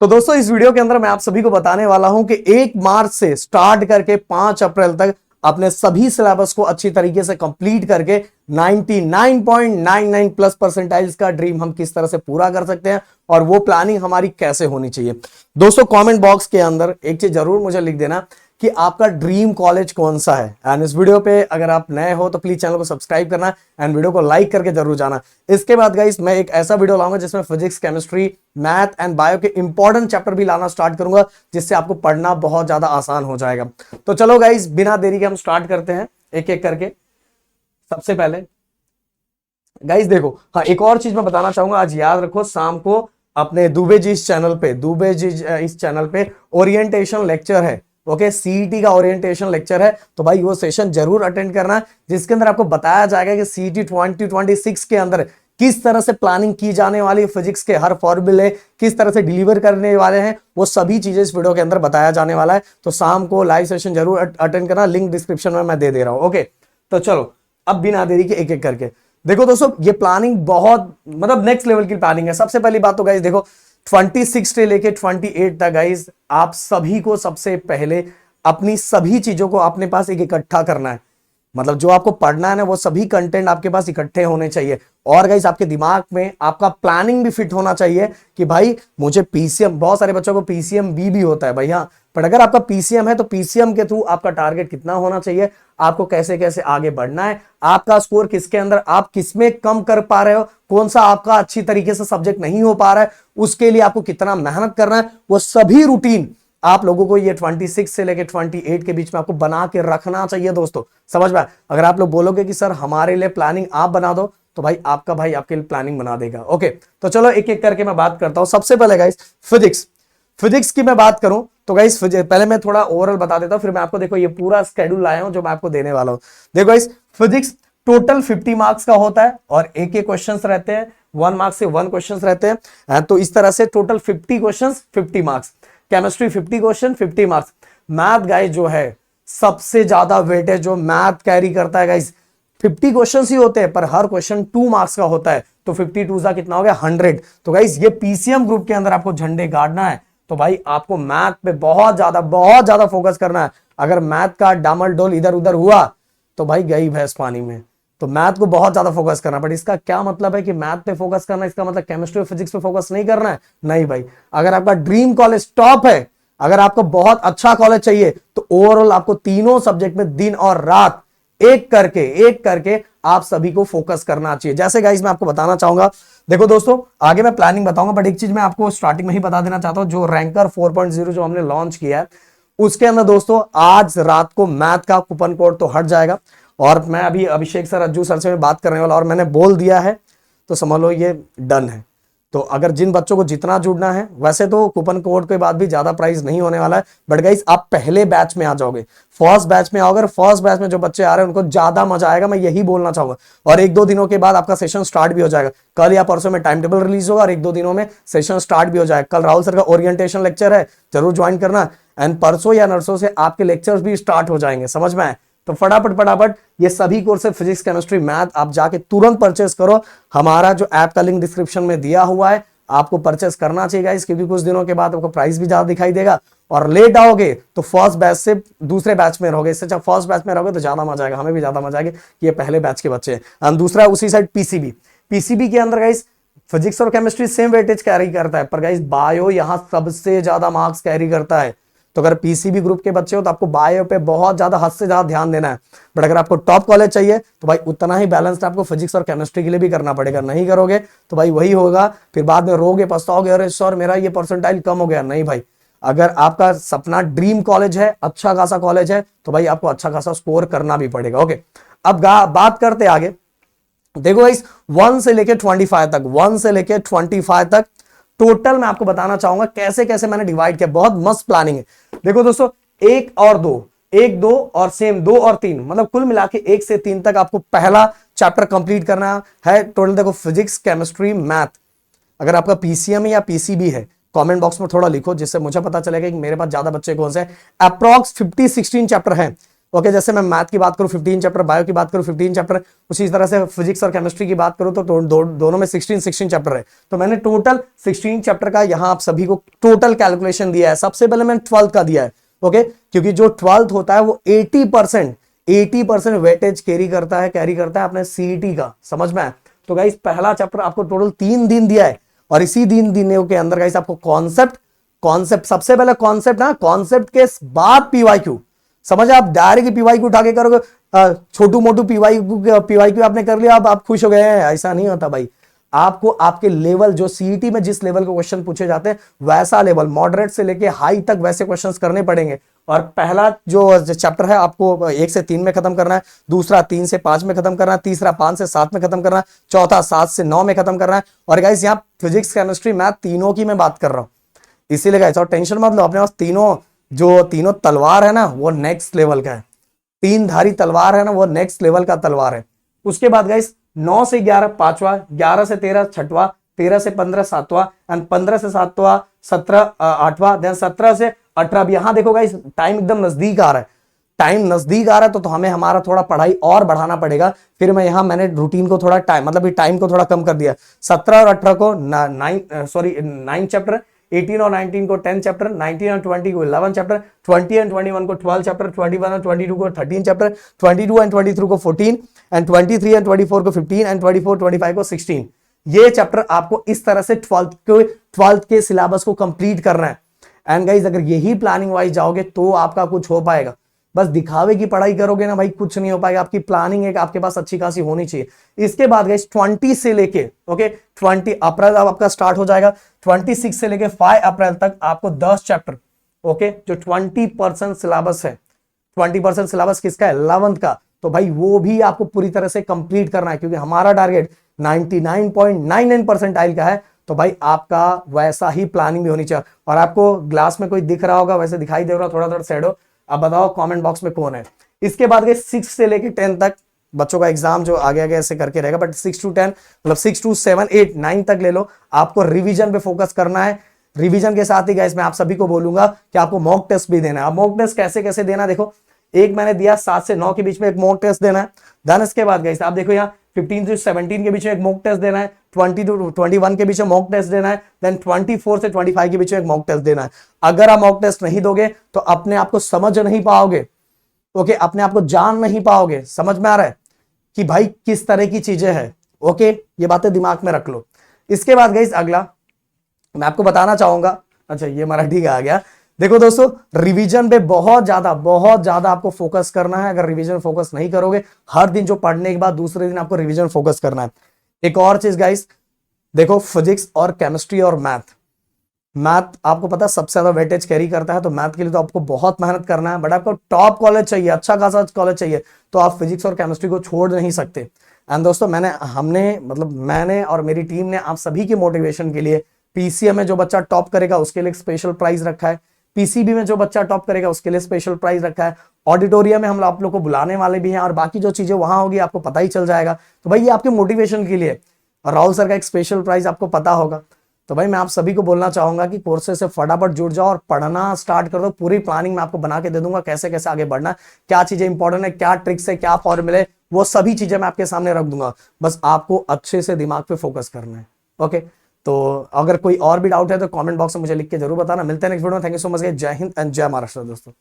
तो दोस्तों इस वीडियो के अंदर मैं आप सभी को बताने वाला हूं कि 1 मार्च से स्टार्ट करके 5 अप्रैल तक अपने सभी सिलेबस को अच्छी तरीके से कंप्लीट करके 99.99 प्लस परसेंटाइल्स का ड्रीम हम किस तरह से पूरा कर सकते हैं और वो प्लानिंग हमारी कैसे होनी चाहिए। दोस्तों कमेंट बॉक्स के अंदर एक चीज जरूर मुझे लिख देना कि आपका ड्रीम कॉलेज कौन सा है। एंड इस वीडियो पे अगर आप नए हो तो प्लीज चैनल को सब्सक्राइब करना एंड वीडियो को लाइक करके जरूर जाना। इसके बाद गाइस मैं एक ऐसा वीडियो लाऊंगा जिसमें physics, chemistry, math and bio के इंपॉर्टेंट चैप्टर भी लाना स्टार्ट करूंगा, जिससे आपको पढ़ना बहुत ज्यादा आसान हो जाएगा। तो चलो गाइस बिना देरी के हम स्टार्ट करते हैं एक एक करके। सबसे पहले गाइस देखो, हाँ एक और चीज मैं बताना चाहूंगा, आज याद रखो शाम को अपने दुबे जी इस चैनल पे ओरिएंटेशन लेक्चर है। ओके, सीईटी का ओरिएंटेशन लेक्चर है, तो भाई वो सेशन जरूर अटेंड करना, जिसके अंदर आपको बताया जाएगा कि सीईटी 2026 के अंदर किस तरह से प्लानिंग की जाने वाली है, फिजिक्स के हर फॉर्मूले किस तरह से डिलीवर करने वाले हैं, वो सभी चीजें इस वीडियो के अंदर बताया जाने वाला है। तो शाम को लाइव सेशन जरूर अटेंड करना, लिंक डिस्क्रिप्शन में मैं दे रहा हूं। ओके, तो चलो अब बिना देरी के एक एक करके देखो। दोस्तों ये प्लानिंग बहुत मतलब नेक्स्ट लेवल की प्लानिंग है। सबसे पहली बात तो गाइस देखो 26 से लेके 28 तक गाइस आप सभी को सबसे पहले अपनी सभी चीजों को अपने पास एक इकट्ठा करना है। मतलब जो आपको पढ़ना है ना, वो सभी कंटेंट आपके पास इकट्ठे होने चाहिए। और गाइस आपके दिमाग में आपका प्लानिंग भी फिट होना चाहिए कि भाई मुझे पीसीएम, बहुत सारे बच्चों को पीसीएम भी होता है भाई, हाँ, पर अगर आपका पीसीएम है तो पीसीएम के थ्रू आपका टारगेट कितना होना चाहिए, आपको कैसे कैसे आगे बढ़ना है, आपका स्कोर किसके अंदर, आप किसमें कम कर पा रहे हो, कौन सा आपका अच्छी तरीके से सब्जेक्ट नहीं हो पा रहा है, उसके लिए आपको कितना मेहनत करना है, वो सभी रूटीन आप लोगों को ये 26 से लेके 28 के बीच में आपको बना के रखना चाहिए। दोस्तों समझ में? अगर आप लोग बोलोगे कि सर हमारे लिए प्लानिंग आप बना दो, तो भाई आपका भाई आपके लिए प्लानिंग बना देगा। ओके, तो चलो एक एक करके मैं बात करता हूं। सबसे पहले गाइस फिजिक्स की मैं बात करूं तो गाइस पहले मैं थोड़ा ओवरऑल बता देता हूं, फिर मैं आपको देखो ये पूरा स्केड्यूल लाया हूं जो मैं आपको देने वाला हूं। देखो गाइस फिजिक्स टोटल 50 मार्क्स का होता है और एक एक क्वेश्चंस रहते हैं, 1 मार्क्स से 1 क्वेश्चंस रहते हैं। तो इस तरह से total 50 questions 50 marks. Chemistry 50 question 50 marks. Math guys जो है सबसे ज्यादा वेटेज जो मैथ कैरी करता है गाइस, 50 क्वेश्चन ही होते हैं पर हर क्वेश्चन 2 मार्क्स का होता है, तो 52 सा कितना हो गया 100। तो गाइस ये पीसीएम ग्रुप के अंदर आपको झंडे गाड़ना है, तो भाई आपको मैथ पे बहुत ज्यादा फोकस करना है। अगर मैथ का डामल डोल इधर उधर हुआ तो भाई गई भैंस पानी में। तो मैथ को बहुत ज्यादा फोकस करना, बट इसका क्या मतलब है कि मैथ पे फोकस करना, इसका मतलब केमिस्ट्री और फिजिक्स पे फोकस नहीं करना है? नहीं भाई, अगर आपका ड्रीम कॉलेज टॉप है, अगर आपको बहुत अच्छा कॉलेज चाहिए, तो ओवरऑल आपको तीनों सब्जेक्ट में दिन और रात एक करके आप सभी को फोकस करना चाहिए। जैसे गाइस मैं आपको बताना चाहूंगा, देखो दोस्तों आगे मैं प्लानिंग बताऊंगा, बट एक चीज मैं आपको स्टार्टिंग में ही बता देना चाहता हूं, जो रैंकर 4.0 जो हमने लॉन्च किया है, उसके अंदर दोस्तों आज रात को मैथ का कूपन कोड तो हट जाएगा। और मैं अभी अभिषेक सर, अज्जू सर से मैं बात करने वाला, और मैंने बोल दिया है तो समझ लो ये डन है। तो अगर जिन बच्चों को जितना जुड़ना है, वैसे तो कूपन कोड के बाद भी ज्यादा प्राइस नहीं होने वाला है, बट गाइस आप पहले बैच में आ जाओगे, फर्स्ट बैच में आओगे, फर्स्ट बैच में जो बच्चे आ रहे हैं उनको ज्यादा मजा आएगा, मैं यही बोलना चाहूंगा। और 1-2 दिनों के बाद आपका सेशन स्टार्ट भी हो जाएगा। कल या परसों में टाइम टेबल रिलीज होगा और 1-2 दिनों में सेशन स्टार्ट भी हो जाएगा। कल राहुल सर का ओरिएंटेशन लेक्चर है, जरूर ज्वाइन करना। एंड परसों या नरसों से आपके लेक्चर्स भी स्टार्ट हो जाएंगे, समझ में आए? तो फटाफट ये सभी कोर्स फिजिक्स, केमिस्ट्री, मैथ आप जाके तुरंत परचेस करो। हमारा जो ऐप का लिंक डिस्क्रिप्शन में दिया हुआ है, आपको परचेस करना चाहिए गाइस, क्योंकि कुछ दिनों के बाद आपको प्राइस भी ज्यादा दिखाई देगा। और लेट आओगे तो फर्स्ट बैच से दूसरे बैच में रहोगे, इससे अच्छा फर्स्ट बैच में रहोगे तो ज्यादा मजा आएगा, हमें भी ज्यादा मजा आएगा कि ये पहले बैच के बच्चे हैं। और दूसरा उसी साइड पीसीबी के अंदर गाइस फिजिक्स और केमिस्ट्री सेम वेटेज कैरी करता है, पर गाइस बायो यहां सबसे ज्यादा मार्क्स कैरी करता है। तो अगर पीसीबी ग्रुप के बच्चे हो तो आपको बायो पे बहुत ज्यादा, हद से ज्यादा ध्यान देना है। बट अगर आपको टॉप कॉलेज चाहिए तो भाई उतना ही बैलेंस आपको फिजिक्स और केमिस्ट्री के लिए भी करना पड़ेगा। नहीं करोगे तो भाई वही होगा, फिर बाद में रोगे, पछताओगे, अरे सर मेरा ये परसेंटाइल कम हो गया। नहीं भाई, अगर आपका सपना ड्रीम कॉलेज है, अच्छा खासा कॉलेज है, तो भाई आपको अच्छा खासा स्कोर करना भी पड़ेगा। ओके, अब बात करते आगे। देखो गाइस 1 से लेके 25 तक टोटल मैं आपको बताना चाहूंगा कैसे कैसे मैंने डिवाइड किया। बहुत मस्त प्लानिंग है। देखो दोस्तों 1 और 2 और सेम 2 और 3, मतलब कुल मिला के 1 से 3 तक आपको पहला चैप्टर कंप्लीट करना है। टोटल देखो फिजिक्स, केमिस्ट्री, मैथ। अगर आपका पीसीएम या पीसीबी है, कमेंट बॉक्स में थोड़ा लिखो, जिससे मुझे पता चलेगा कि मेरे पास ज्यादा बच्चे कौन से हैं। अप्रॉक्स 50-16 चैप्टर हैं। ओके, जैसे मैं मैथ की बात करूं 15 चैप्टर, बायो की बात करूं 15 चैप्टर, उसी तरह से फिजिक्स और केमिस्ट्री की बात करूं तो दोनों में 16 चैप्टर है। तो मैंने टोटल 16 चैप्टर का यहां आप सभी को टोटल कैलकुलेशन दिया है। सबसे पहले मैंने 12th का दिया है, ओके, क्योंकि जो 12th होता है वो 80% वेटेज कैरी करता है अपने सीईटी का, समझ में आया? तो गाइस पहला चैप्टर आपको टोटल 3 दिन दिया है, और इसी दिनों के अंदर गाइस आपको कॉन्सेप्ट सबसे पहले कॉन्सेप्ट, ना कॉन्सेप्ट के बाद पीवाईक्यू, समझ, आप डायरेक्ट पीवाईक्यू उठा के करोगे, छोटू मोटू पीवाईक्यू आपने कर लिया, अब आप खुश हो गए हैं, ऐसा नहीं होता भाई। आपको आपके लेवल, जो सीईटी में जिस लेवल के क्वेश्चन पूछे जाते हैं वैसा लेवल, मॉडरेट से लेके हाई तक वैसे क्वेश्चंस करने पड़ेंगे। और पहला जो चैप्टर है आपको 1 से 3 में खत्म करना है, दूसरा 3 से 5 में खत्म करना है, तीसरा 5 से 7 में खत्म करना है, चौथा 7 से 9 में खत्म करना है। और गाइस यहाँ फिजिक्स, केमिस्ट्री, मैथ तीनों की मैं बात कर रहा हूं, इसीलिए गाइस और टेंशन मत लो, अपने पास तीनों तलवार है ना वो नेक्स्ट लेवल का है, 3 धारी तलवार है ना वो नेक्स्ट लेवल का तलवार है। उसके बाद गाइस 9 से 11 पांचवा, 11 से 13 छठवा, 13 से 15 सातवा, एंड 15 से 7वां 17 आठवां, देन 17 से 18। यहां देखो गाइस टाइम एकदम नजदीक आ रहा है, तो हमें हमारा थोड़ा पढ़ाई और बढ़ाना पड़ेगा। फिर मैंने रूटीन को थोड़ा टाइम को थोड़ा कम कर दिया। 17 और 18 को 9 चैप्टर, 18 और 19 को 10 चैप्टर, 19 और 20 को 11 चैप्टर, 20 एंड 21 को 12 चैप्टर, 21 और 22 को 13 चैप्टर, 22 एंड 23 को 14, एंड 23 एंड 24 को 15, एंड 24, 25 को 16। ये चैप्टर आपको इस तरह से 12th के सिलेबस को कंप्लीट करना है। एंड गाइज अगर यही प्लानिंग वाइज जाओगे तो आपका कुछ हो पाएगा। बस दिखावे की पढ़ाई करोगे ना भाई, कुछ नहीं हो पाएगा। आपकी प्लानिंग एक आपके पास अच्छी खासी होनी चाहिए। इसके बाद गाइस 20 से लेके 20 अप्रैल अब आपका स्टार्ट हो जाएगा, 26 से लेके 5 अप्रैल तक आपको 10 चैप्टर, जो 20% सिलेबस है, 20% सिलेबस किसका है? 11th का। तो भाई वो भी आपको पूरी तरह से कंप्लीट करना है, क्योंकि हमारा टारगेट 99.99 परसेंटाइल का है। तो भाई आपका वैसा ही प्लानिंग भी होनी चाहिए। और आपको ग्लास में कोई दिख रहा होगा, वैसे दिखाई दे रहा थोड़ा थोड़ा शैडो, अब बताओ कमेंट बॉक्स में कौन है। इसके बाद 6 से लेके 10 तक बच्चों का एग्जाम जो आगे आगे ऐसे करके रहेगा, बट 6 to 10 मतलब 6 to 7 8 9 तक ले लो। आपको रिवीजन पे फोकस करना है। रिवीजन के साथ ही गाइस मैं आप सभी को बोलूंगा कि आपको मॉक टेस्ट भी देना है। अब मॉक टेस्ट कैसे कैसे देना, देखो एक मैंने दिया 7 से 9 के बीच में एक मॉक टेस्ट देना है। देन इसके बाद गाइस आप देखो यहाँ 15 से 17 के बीच में एक मॉक टेस्ट देना है, 20 to 21 के बीच में मॉक टेस्ट देना है, देन 24 से 25 के बीच में एक मॉक टेस्ट देना है। अगर आप मॉक टेस्ट नहीं दोगे तो अपने आप को समझ नहीं पाओगे, अपने आप को जान नहीं पाओगे। समझ में आ रहा है कि भाई किस तरह की चीजें हैं? ये बातें दिमाग में रख लो। इसके बाद गाइस अगला मैं आपको बताना चाहूंगा, अच्छा ये मराठी का आ गया। देखो दोस्तों, रिवीजन पे बहुत ज्यादा आपको फोकस करना है। अगर रिवीजन फोकस नहीं करोगे, हर दिन जो पढ़ने के बाद दूसरे दिन आपको रिवीजन फोकस करना है। एक और चीज गाइस, देखो फिजिक्स और केमिस्ट्री और मैथ आपको पता सबसे ज्यादा वेटेज कैरी करता है, तो मैथ के लिए तो आपको बहुत मेहनत करना है। बट आपको टॉप कॉलेज चाहिए, अच्छा खासा कॉलेज चाहिए, तो आप फिजिक्स और केमिस्ट्री को छोड़ नहीं सकते। एंड दोस्तों मैंने और मेरी टीम ने आप सभी के मोटिवेशन के लिए पीसीएम में जो बच्चा टॉप करेगा उसके लिए स्पेशल प्राइज रखा है, पीसीबी में जो बच्चा टॉप करेगा उसके लिए स्पेशल प्राइज रखा है, ऑडिटोरियम में हम आप लोग को बुलाने वाले भी हैं, और बाकी जो चीजें वहां होगी आपको पता ही चल जाएगा। तो भाई ये आपके मोटिवेशन के लिए, और राहुल सर का एक स्पेशल प्राइज आपको पता होगा। तो भाई मैं आप सभी को बोलना चाहूंगा कि कोर्सेज से फटाफट जुड़ जाओ और पढ़ना स्टार्ट कर दो। पूरी प्लानिंग मैं आपको बना के दे दूंगा, कैसे कैसे आगे बढ़ना, क्या चीजें इंपॉर्टेंट है, क्या ट्रिक्स है, क्या फॉर्मूले, वो सभी चीजें मैं आपके सामने रख दूंगा। बस आपको अच्छे से दिमाग पे फोकस करना है। ओके, तो अगर कोई और भी डाउट है तो कमेंट बॉक्स में मुझे लिख के जरूर बताना। मिलते हैं नेक्स्ट वीडियो में। थैंक यू सो मच, जय हिंद एंड जय महाराष्ट्र दोस्तों।